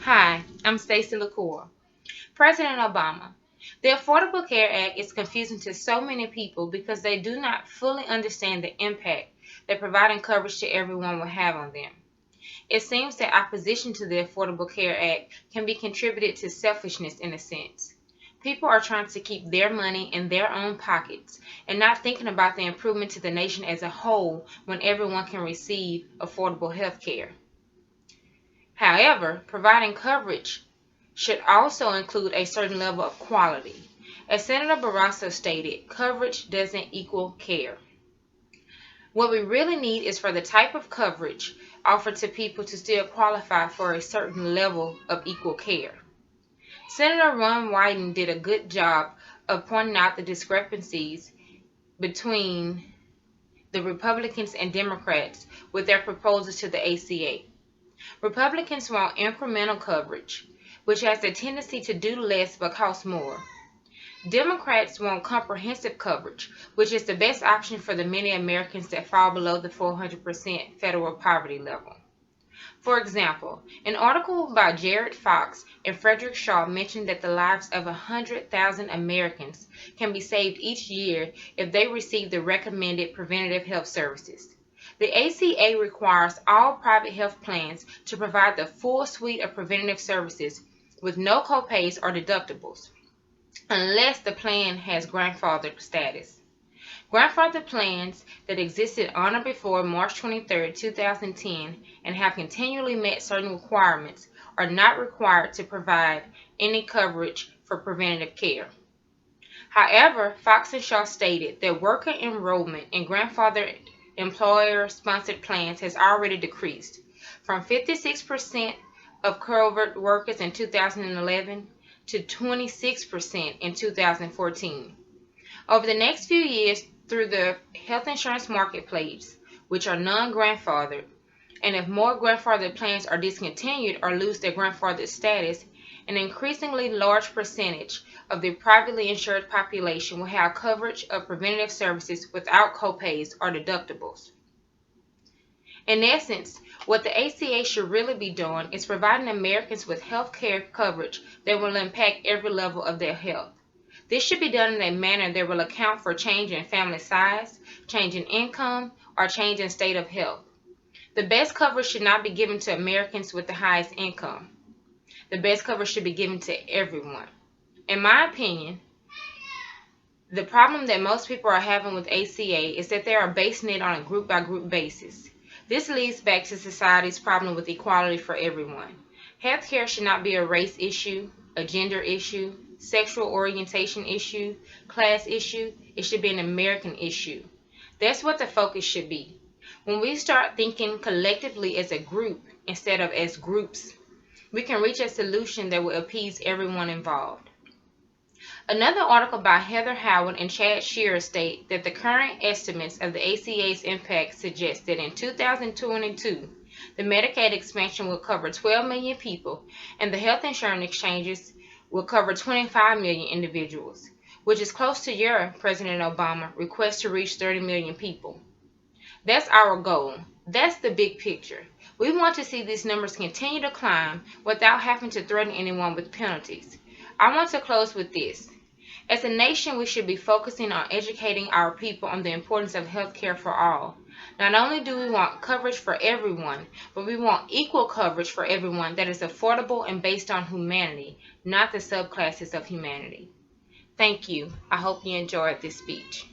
Hi, I'm StaCee LaCour. President Obama. The Affordable Care Act is confusing to so many people because they do not fully understand the impact that providing coverage to everyone will have on them. It seems that opposition to the Affordable Care Act can be contributed to selfishness in a sense. People are trying to keep their money in their own pockets and not thinking about the improvement to the nation as a whole when everyone can receive affordable health care. However, providing coverage should also include a certain level of quality. As Senator Barrasso stated, coverage doesn't equal care. What we really need is for the type of coverage offered to people to still qualify for a certain level of equal care. Senator Ron Wyden did a good job of pointing out the discrepancies between the Republicans and Democrats with their proposals to the ACA. Republicans want incremental coverage, which has a tendency to do less but cost more. Democrats want comprehensive coverage, which is the best option for the many Americans that fall below the 400% federal poverty level. For example, an article by Jared Fox and Frederick Shaw mentioned that the lives of 100,000 Americans can be saved each year if they receive the recommended preventative health services. The ACA requires all private health plans to provide the full suite of preventative services with no copays or deductibles, unless the plan has grandfather status. Grandfather plans that existed on or before March 23, 2010 and have continually met certain requirements are not required to provide any coverage for preventative care. However, Fox and Shaw stated that worker enrollment in grandfather employer-sponsored plans has already decreased from 56% of covered workers in 2011 to 26% in 2014. Over the next few years, through the health insurance marketplace, which are non-grandfathered, and if more grandfathered plans are discontinued or lose their grandfathered status, an increasingly large percentage of the privately insured population will have coverage of preventative services without copays or deductibles. In essence, what the ACA should really be doing is providing Americans with health care coverage that will impact every level of their health. This should be done in a manner that will account for change in family size, change in income, or change in state of health. The best coverage should not be given to Americans with the highest income. The best coverage should be given to everyone. In my opinion, the problem that most people are having with ACA is that they are basing it on a group-by-group basis. This leads back to society's problem with equality for everyone. Healthcare should not be a race issue, a gender issue, sexual orientation issue, class issue. It should be an American issue. That's what the focus should be. When we start thinking collectively as a group instead of as groups, we can reach a solution that will appease everyone involved. Another article by Heather Howard and Chad Shearer state that the current estimates of the ACA's impact suggest that in 2022, the Medicaid expansion will cover 12 million people and the health insurance exchanges will cover 25 million individuals, which is close to your, President Obama, request to reach 30 million people. That's our goal. That's the big picture. We want to see these numbers continue to climb without having to threaten anyone with penalties. I want to close with this. As a nation, we should be focusing on educating our people on the importance of health care for all. Not only do we want coverage for everyone, but we want equal coverage for everyone that is affordable and based on humanity, not the subclasses of humanity. Thank you. I hope you enjoyed this speech.